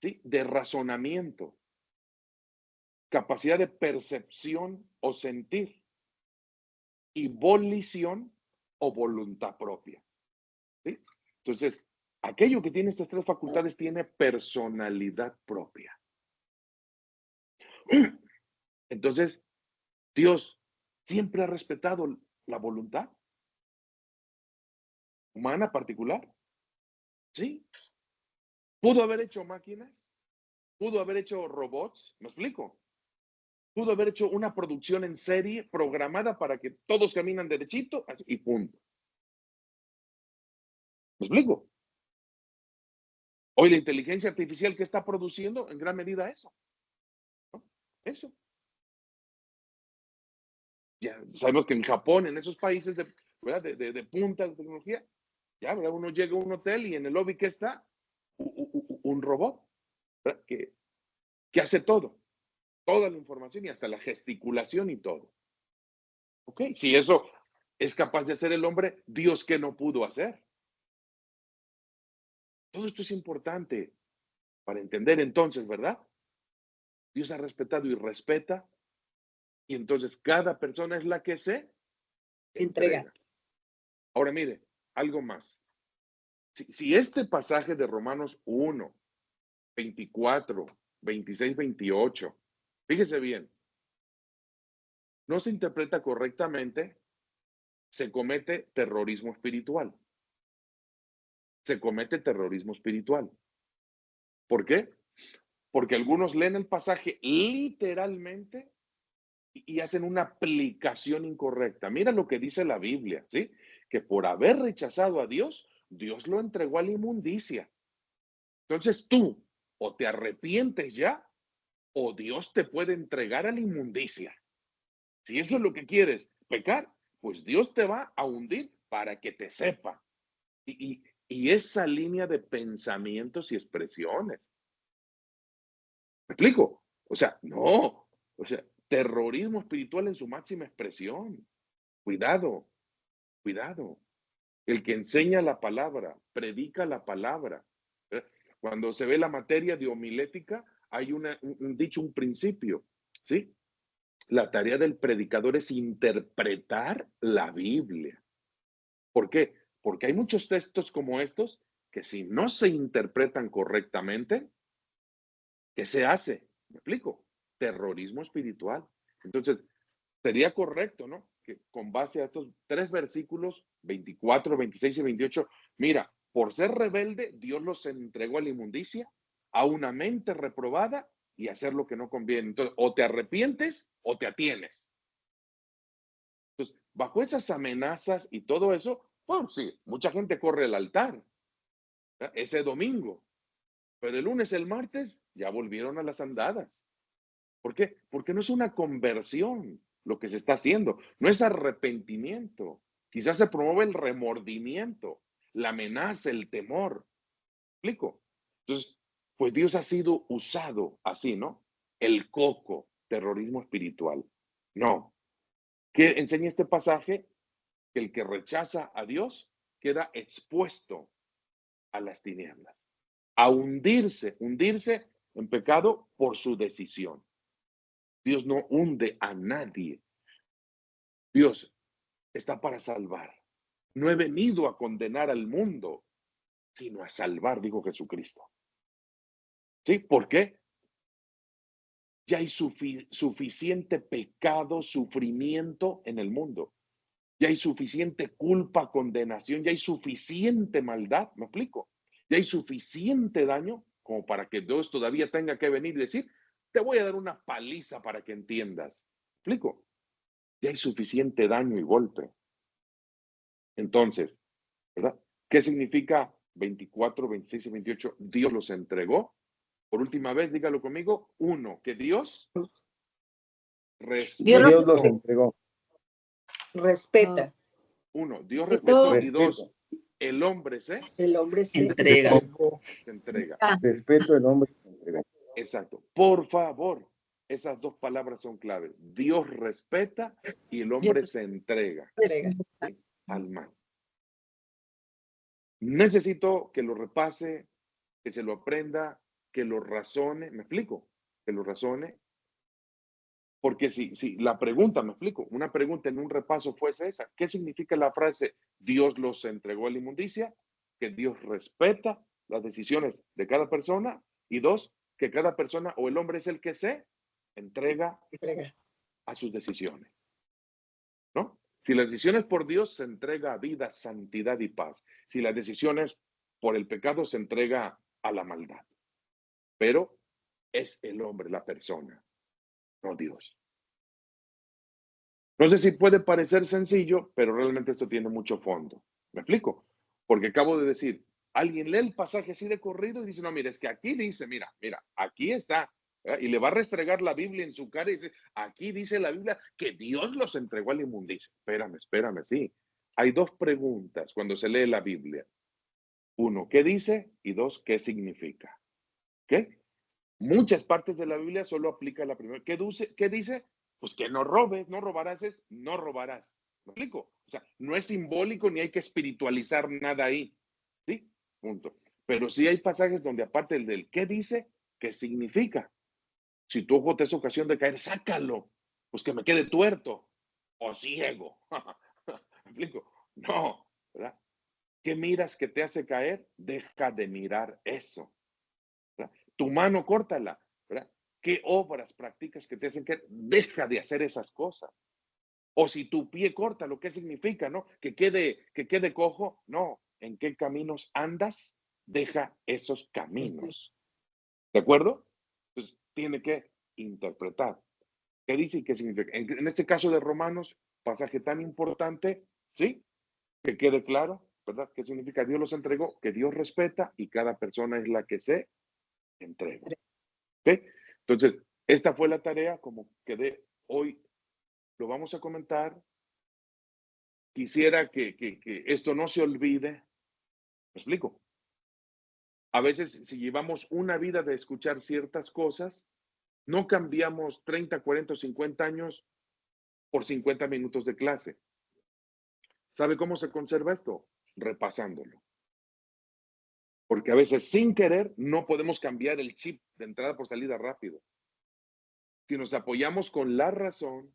¿sí?, de razonamiento, capacidad de percepción o sentir y volición o voluntad propia. ¿Sí? Entonces, aquello que tiene estas tres facultades tiene personalidad propia. Entonces, Dios siempre ha respetado la voluntad humana particular. ¿Sí? ¿Pudo haber hecho máquinas? ¿Pudo haber hecho robots? ¿Me explico? ¿Pudo haber hecho una producción en serie programada para que todos caminan derechito y punto? ¿Me explico? Hoy la inteligencia artificial que está produciendo en gran medida eso. ¿No? Eso. Ya sabemos que en Japón, en esos países de punta de tecnología, ya, ¿verdad? Uno llega a un hotel y en el lobby que está un robot, ¿verdad?, que hace todo, toda la información y hasta la gesticulación y todo. Ok, si eso es capaz de hacer el hombre, Dios, ¿qué no pudo hacer? Todo esto es importante para entender entonces, ¿verdad? Dios ha respetado y respeta Y entonces cada persona es la que se entrega. Ahora mire, algo más. Si este pasaje de Romanos 1, 24, 26, 28, fíjese bien, no se interpreta correctamente, se comete terrorismo espiritual. Se comete terrorismo espiritual. ¿Por qué? Porque algunos leen el pasaje literalmente y hacen una aplicación incorrecta. Mira lo que dice la Biblia, ¿sí? Que por haber rechazado a Dios, Dios lo entregó a la inmundicia. Entonces tú o te arrepientes ya o Dios te puede entregar a la inmundicia. Si eso es lo que quieres, pecar, pues Dios te va a hundir para que te sepa. Y esa línea de pensamientos y expresiones. ¿Me explico? O sea, no. O sea, terrorismo espiritual en su máxima expresión. Cuidado, cuidado. El que enseña la palabra, predica la palabra. ¿Eh? Cuando se ve la materia de homilética, hay un dicho, un principio, ¿sí? La tarea del predicador es interpretar la Biblia. ¿Por qué? Porque hay muchos textos como estos que si no se interpretan correctamente, ¿qué se hace? ¿Me explico? Terrorismo espiritual. Entonces, sería correcto, ¿no? Que con base a estos 3 versículos, 24, 26 y 28, mira, por ser rebelde, Dios los entregó a la inmundicia, a una mente reprobada y hacer lo que no conviene. Entonces, o te arrepientes o te atienes. Entonces, bajo esas amenazas y todo eso, pues sí, mucha gente corre al altar, ¿verdad? Ese domingo, pero el lunes, el martes, ya volvieron a las andadas. ¿Por qué? Porque no es una conversión lo que se está haciendo, no es arrepentimiento. Quizás se promueve el remordimiento, la amenaza, el temor. ¿Me explico? Entonces, pues Dios ha sido usado así, ¿no? El coco, terrorismo espiritual. No. ¿Qué enseña este pasaje? Que el que rechaza a Dios queda expuesto a las tinieblas, a hundirse en pecado por su decisión. Dios no hunde a nadie. Dios está para salvar. No he venido a condenar al mundo, sino a salvar, dijo Jesucristo. ¿Sí? ¿Por qué? Ya hay suficiente pecado, sufrimiento en el mundo. Ya hay suficiente culpa, condenación, ya hay suficiente maldad, ¿me explico? Ya hay suficiente daño como para que Dios todavía tenga que venir y decir, te voy a dar una paliza para que entiendas. ¿Me explico? Ya hay suficiente daño y golpe. Entonces, ¿verdad? ¿Qué significa 24, 26 y 28? Dios los entregó. Por última vez, dígalo conmigo. 1, que Dios respeta. Dios los entregó. Respeta. 1, Dios respetó. Y 2, el hombre se Entrega. entrega. Respeto, el hombre se entrega. Exacto. Por favor, esas 2 palabras son claves. Dios respeta y el hombre se entrega, ¿sí? Al mal. Necesito que lo repase, que se lo aprenda, que lo razone. ¿Me explico? Que lo razone. Porque si la pregunta, me explico, una pregunta en un repaso fuese esa, ¿qué significa la frase Dios los entregó a la inmundicia? Que Dios respeta las decisiones de cada persona y 2, que cada persona o el hombre es el que se entrega a sus decisiones, ¿no? Si la decisión es por Dios, se entrega a vida, santidad y paz. Si la decisión es por el pecado, se entrega a la maldad. Pero es el hombre, la persona, no Dios. No sé si puede parecer sencillo, pero realmente esto tiene mucho fondo. ¿Me explico? Porque acabo de decir, alguien lee el pasaje así de corrido y dice, no, mira, es que aquí dice, mira, aquí está. ¿Verdad? Y le va a restregar la Biblia en su cara y dice, aquí dice la Biblia que Dios los entregó a la inmundicia. Espérame, sí. Hay 2 preguntas cuando se lee la Biblia. 1, ¿qué dice? Y 2, ¿qué significa? ¿Qué? Muchas partes de la Biblia solo aplica la primera. ¿Qué dice? Pues que no robes, no robarás es no robarás. ¿Me explico? O sea, no es simbólico ni hay que espiritualizar nada ahí. ¿Sí? Punto. Pero sí hay pasajes donde aparte del qué dice, qué significa. Si tu ojo te es ocasión de caer, sácalo. Pues que me quede tuerto o ciego. ¿Me explico? No, ¿verdad? ¿Qué miras que te hace caer? Deja de mirar eso, ¿verdad? Tu mano, córtala, ¿verdad? ¿Qué obras practicas que te hacen caer? Deja de hacer esas cosas. O si tu pie corta, ¿lo que significa, no? Que quede cojo. No, ¿en qué caminos andas? Deja esos caminos. ¿De acuerdo? Entonces, tiene que interpretar. ¿Qué dice y qué significa? En este caso de Romanos, pasaje tan importante, ¿sí? Que quede claro, ¿verdad? ¿Qué significa? Dios los entregó, que Dios respeta y cada persona es la que se entrega. ¿Ok? Entonces, esta fue la tarea, como quedé hoy, lo vamos a comentar. Quisiera que esto no se olvide. ¿Me explico? A veces, si llevamos una vida de escuchar ciertas cosas, no cambiamos 30, 40 o 50 años por 50 minutos de clase. ¿Sabe cómo se conserva esto? Repasándolo. Porque a veces, sin querer, no podemos cambiar el chip de entrada por salida rápido. Si nos apoyamos con la razón,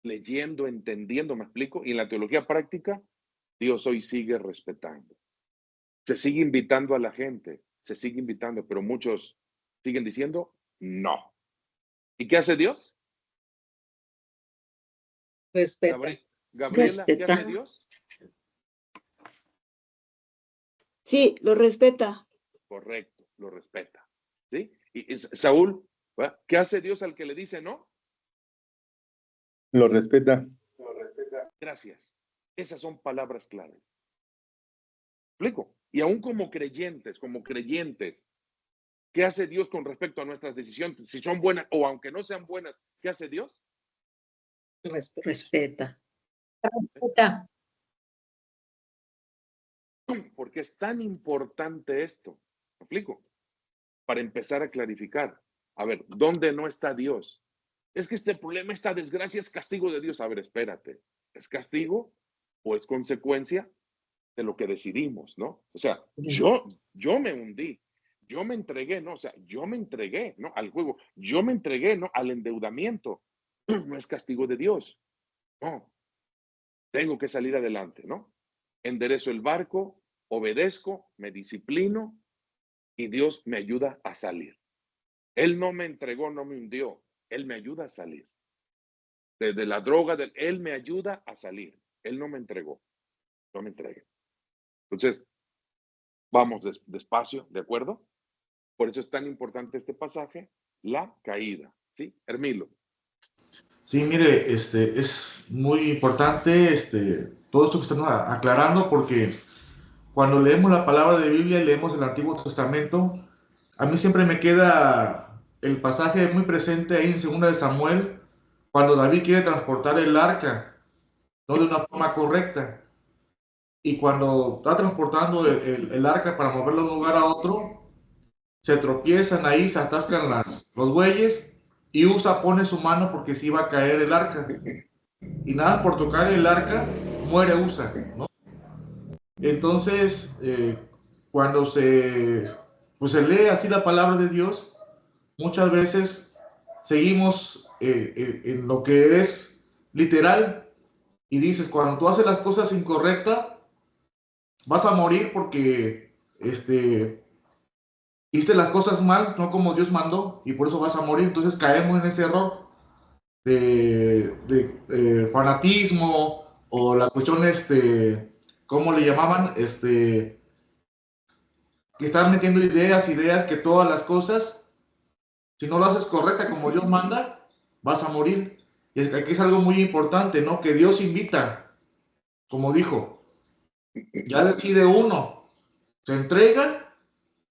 leyendo, entendiendo, ¿me explico? Y en la teología práctica, Dios hoy sigue respetando. Se sigue invitando a la gente, se sigue invitando, pero muchos siguen diciendo no. ¿Y qué hace Dios? Respeta. Gabriela, ¿qué hace Respeta. Dios? Sí, lo respeta. Correcto, lo respeta. ¿Sí? Y Saúl, ¿verdad? ¿Qué hace Dios al que le dice no? Lo respeta. Gracias. Esas son palabras claves. ¿Explico? Y aún como creyentes, ¿qué hace Dios con respecto a nuestras decisiones? Si son buenas o aunque no sean buenas, ¿qué hace Dios? Respeta. Respeta. ¿Por qué es tan importante esto? ¿Me explico? Para empezar a clarificar. A ver, ¿dónde no está Dios? Es que este problema, esta desgracia es castigo de Dios. A ver, espérate. ¿Es castigo o es consecuencia de lo que decidimos, no? O sea, yo me hundí, yo me entregué, ¿no? O sea, yo me entregué, ¿no? Al juego, yo me entregué, ¿no? Al endeudamiento. No es castigo de Dios. No, tengo que salir adelante, ¿no? Enderezo el barco, obedezco, me disciplino y Dios me ayuda a salir. Él no me entregó, no me hundió. Él me ayuda a salir. Desde la droga, Él me ayuda a salir. Él no me entregó, no me entregué. Entonces, vamos despacio, ¿de acuerdo? Por eso es tan importante este pasaje, la caída. ¿Sí? Hermilo. Sí, mire, es muy importante todo esto que estamos aclarando, porque cuando leemos la palabra de Biblia y leemos el Antiguo Testamento, a mí siempre me queda el pasaje muy presente ahí en 2 de Samuel, cuando David quiere transportar el arca, no de una forma correcta. Y cuando está transportando el arca para moverlo de un lugar a otro, se tropiezan ahí, se atascan los bueyes, y Usa pone su mano porque se iba a caer el arca. Y nada, por tocar el arca, muere Usa, ¿no? Entonces, cuando pues se lee así la palabra de Dios, muchas veces seguimos en lo que es literal, y dices, cuando tú haces las cosas incorrectas, vas a morir porque hiciste las cosas mal, no como Dios mandó, y por eso vas a morir. Entonces caemos en ese error de fanatismo, o la cuestión, ¿cómo le llamaban? Que están metiendo ideas que todas las cosas, si no lo haces correcta como Dios manda, vas a morir. Y es que aquí es algo muy importante, ¿no? Que Dios invita, como dijo, ya decide uno, se entrega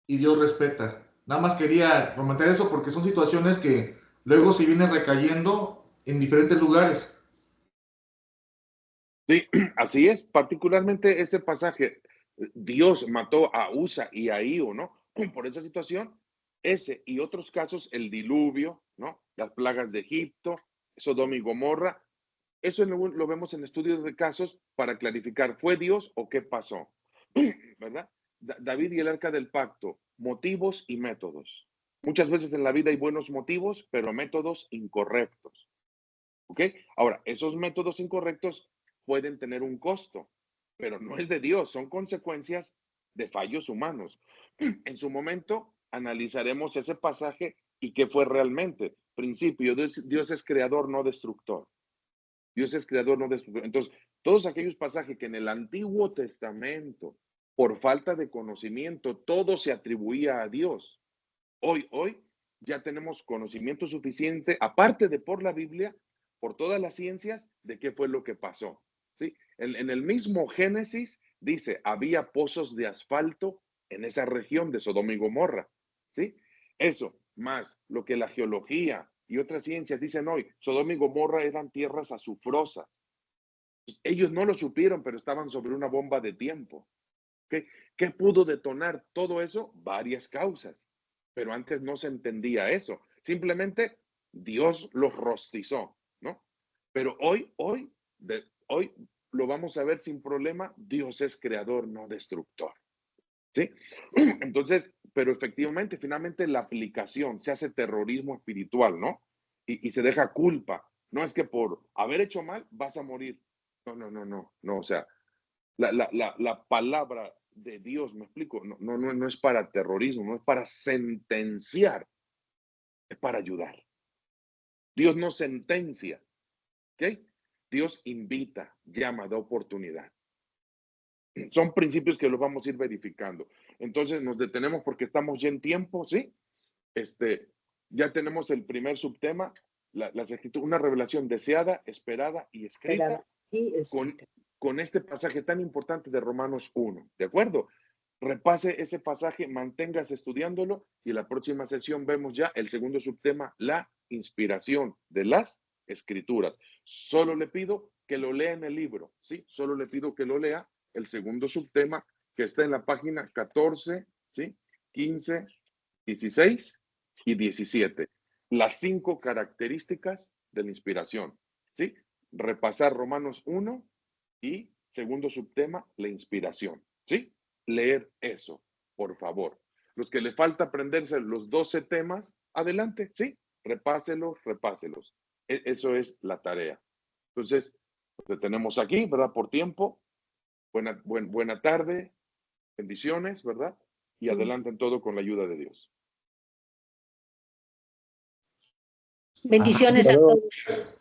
y Dios respeta. Nada más quería comentar eso porque son situaciones que luego se vienen recayendo en diferentes lugares. Sí, así es. Particularmente ese pasaje, Dios mató a Usa y a Io, ¿no? Por esa situación, ese y otros casos, el diluvio, ¿no? Las plagas de Egipto, Sodoma y Gomorra, eso lo vemos en estudios de casos para clarificar, ¿fue Dios o qué pasó? ¿Verdad? David y el arca del pacto, motivos y métodos. Muchas veces en la vida hay buenos motivos, pero métodos incorrectos. ¿Ok? Ahora, esos métodos incorrectos pueden tener un costo, pero no es de Dios, son consecuencias de fallos humanos. En su momento analizaremos ese pasaje y qué fue realmente. Principio, Dios es creador, no destructor. Dios es creador, no destructor. Entonces, todos aquellos pasajes que en el Antiguo Testamento, por falta de conocimiento, todo se atribuía a Dios. Hoy ya tenemos conocimiento suficiente, aparte de por la Biblia, por todas las ciencias, de qué fue lo que pasó. ¿Sí? En el mismo Génesis dice, había pozos de asfalto en esa región de Sodoma y Gomorra. ¿Sí? Eso, más lo que la geología y otras ciencias dicen hoy, Sodoma y Gomorra eran tierras azufrosas. Ellos no lo supieron, pero estaban sobre una bomba de tiempo. ¿Qué pudo detonar todo eso? Varias causas. Pero antes no se entendía eso. Simplemente Dios los rostizó, ¿no? Pero hoy lo vamos a ver sin problema. Dios es creador, no destructor. ¿Sí? Entonces, pero efectivamente, finalmente la aplicación se hace terrorismo espiritual, ¿no? Y se deja culpa. No es que por haber hecho mal vas a morir. No. O sea, la palabra de Dios, me explico, no es para terrorismo, no es para sentenciar, es para ayudar. Dios no sentencia, ¿ok? Dios invita, llama, da oportunidad. Son principios que los vamos a ir verificando. Entonces nos detenemos porque estamos ya en tiempo, ¿sí? Ya tenemos el primer subtema, las escrituras, una revelación deseada, esperada y escrita. Y escrita. Con este pasaje tan importante de Romanos 1, ¿de acuerdo? Repase ese pasaje, manténgase estudiándolo y la próxima sesión vemos ya el segundo subtema, la inspiración de las escrituras. Solo le pido que lo lea en el libro, ¿sí? Solo le pido que lo lea el segundo subtema que está en la página 14, ¿sí? 15, 16 y 17. Las 5 características de la inspiración, ¿sí? Repasar Romanos 1 y segundo subtema, la inspiración, ¿sí? Leer eso, por favor. Los que le falta aprenderse los 12 temas, adelante, ¿sí? Repáselos. Eso es la tarea. Entonces, pues tenemos aquí, ¿verdad? Por tiempo. Buena tarde, bendiciones, ¿verdad? Y adelante en todo con la ayuda de Dios. Bendiciones a todos.